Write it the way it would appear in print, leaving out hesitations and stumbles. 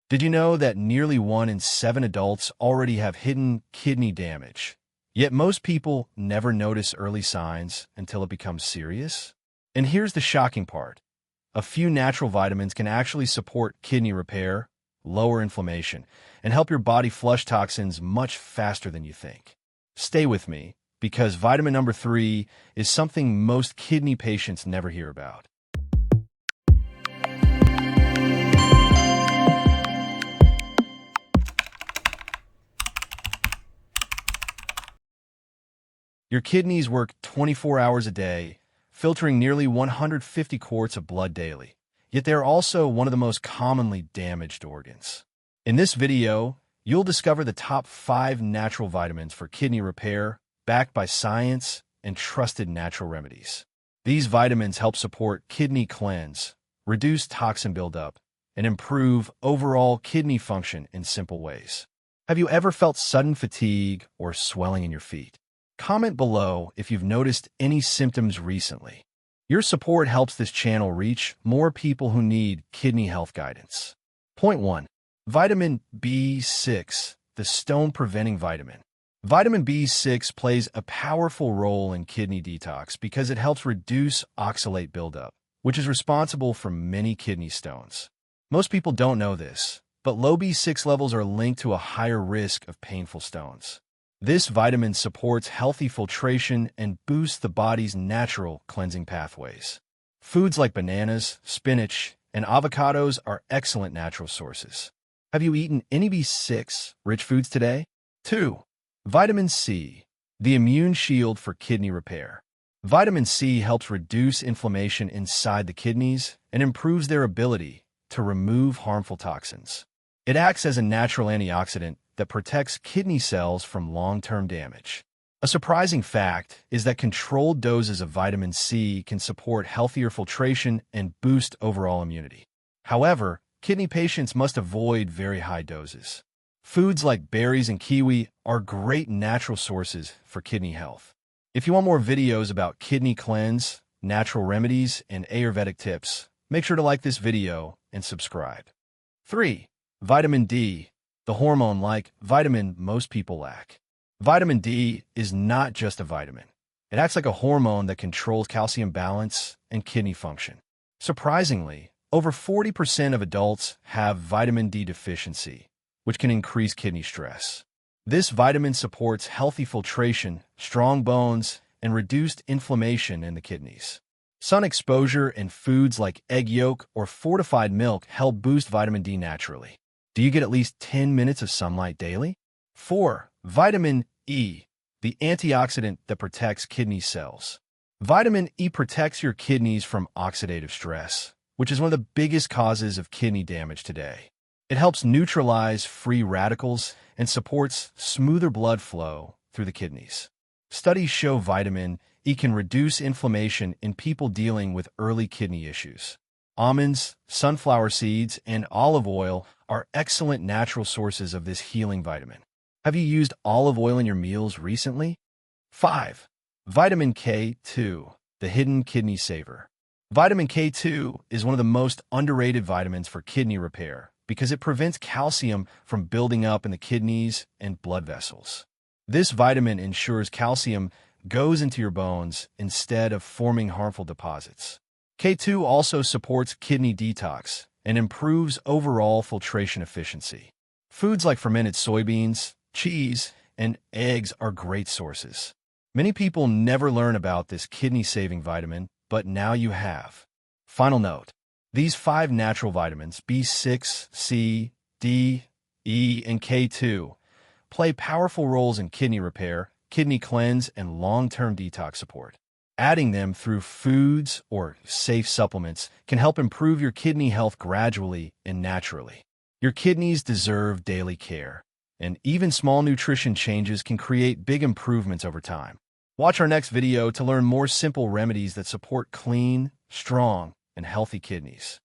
Did you know that nearly 1 in 7 adults already have hidden kidney damage? Yet most people never notice early signs until it becomes serious? And here's the shocking part. A few natural vitamins can actually support kidney repair, lower inflammation, and help your body flush toxins much faster than you think. Stay with me, because vitamin number 3 is something most kidney patients never hear about. Your kidneys work 24 hours a day, filtering nearly 150 quarts of blood daily. Yet they are also one of the most commonly damaged organs. In this video, you'll discover the top 5 natural vitamins for kidney repair, backed by science and trusted natural remedies. These vitamins help support kidney cleanse, reduce toxin buildup, and improve overall kidney function in simple ways. Have you ever felt sudden fatigue or swelling in your feet? Comment below if you've noticed any symptoms recently. Your support helps this channel reach more people who need kidney health guidance. Point 1. Vitamin B6, the stone-preventing vitamin. Vitamin B6 plays a powerful role in kidney detox because it helps reduce oxalate buildup, which is responsible for many kidney stones. Most people don't know this, but low B6 levels are linked to a higher risk of painful stones. This vitamin supports healthy filtration and boosts the body's natural cleansing pathways. Foods like bananas, spinach, and avocados are excellent natural sources. Have you eaten any B6-rich foods today? 2. Vitamin C, the immune shield for kidney repair. Vitamin C helps reduce inflammation inside the kidneys and improves their ability to remove harmful toxins. It acts as a natural antioxidant that protects kidney cells from long-term damage. A surprising fact is that controlled doses of vitamin C can support healthier filtration and boost overall immunity. However, kidney patients must avoid very high doses. Foods like berries and kiwi are great natural sources for kidney health. If you want more videos about kidney cleanse, natural remedies, and ayurvedic tips, make sure to like this video and subscribe. 3. Vitamin D, the hormone-like vitamin most people lack. Vitamin D is not just a vitamin. It acts like a hormone that controls calcium balance and kidney function. Surprisingly, over 40% of adults have vitamin D deficiency, which can increase kidney stress. This vitamin supports healthy filtration, strong bones, and reduced inflammation in the kidneys. Sun exposure and foods like egg yolk or fortified milk help boost vitamin D naturally. Do you get at least 10 minutes of sunlight daily? 4. Vitamin E, the antioxidant that protects kidney cells. Vitamin E protects your kidneys from oxidative stress, which is one of the biggest causes of kidney damage today. It helps neutralize free radicals and supports smoother blood flow through the kidneys. Studies show vitamin E can reduce inflammation in people dealing with early kidney issues. Almonds, sunflower seeds, and olive oil are excellent natural sources of this healing vitamin. Have you used olive oil in your meals recently? 5. Vitamin K2, the hidden kidney saver. Vitamin K2 is one of the most underrated vitamins for kidney repair because it prevents calcium from building up in the kidneys and blood vessels. This vitamin ensures calcium goes into your bones instead of forming harmful deposits. K2 also supports kidney detox and improves overall filtration efficiency. Foods like fermented soybeans, cheese, and eggs are great sources. Many people never learn about this kidney-saving vitamin, but now you have. Final note, these 5 natural vitamins, B6, C, D, E, and K2, play powerful roles in kidney repair, kidney cleanse, and long-term detox support. Adding them through foods or safe supplements can help improve your kidney health gradually and naturally. Your kidneys deserve daily care, and even small nutrition changes can create big improvements over time. Watch our next video to learn more simple remedies that support clean, strong, and healthy kidneys.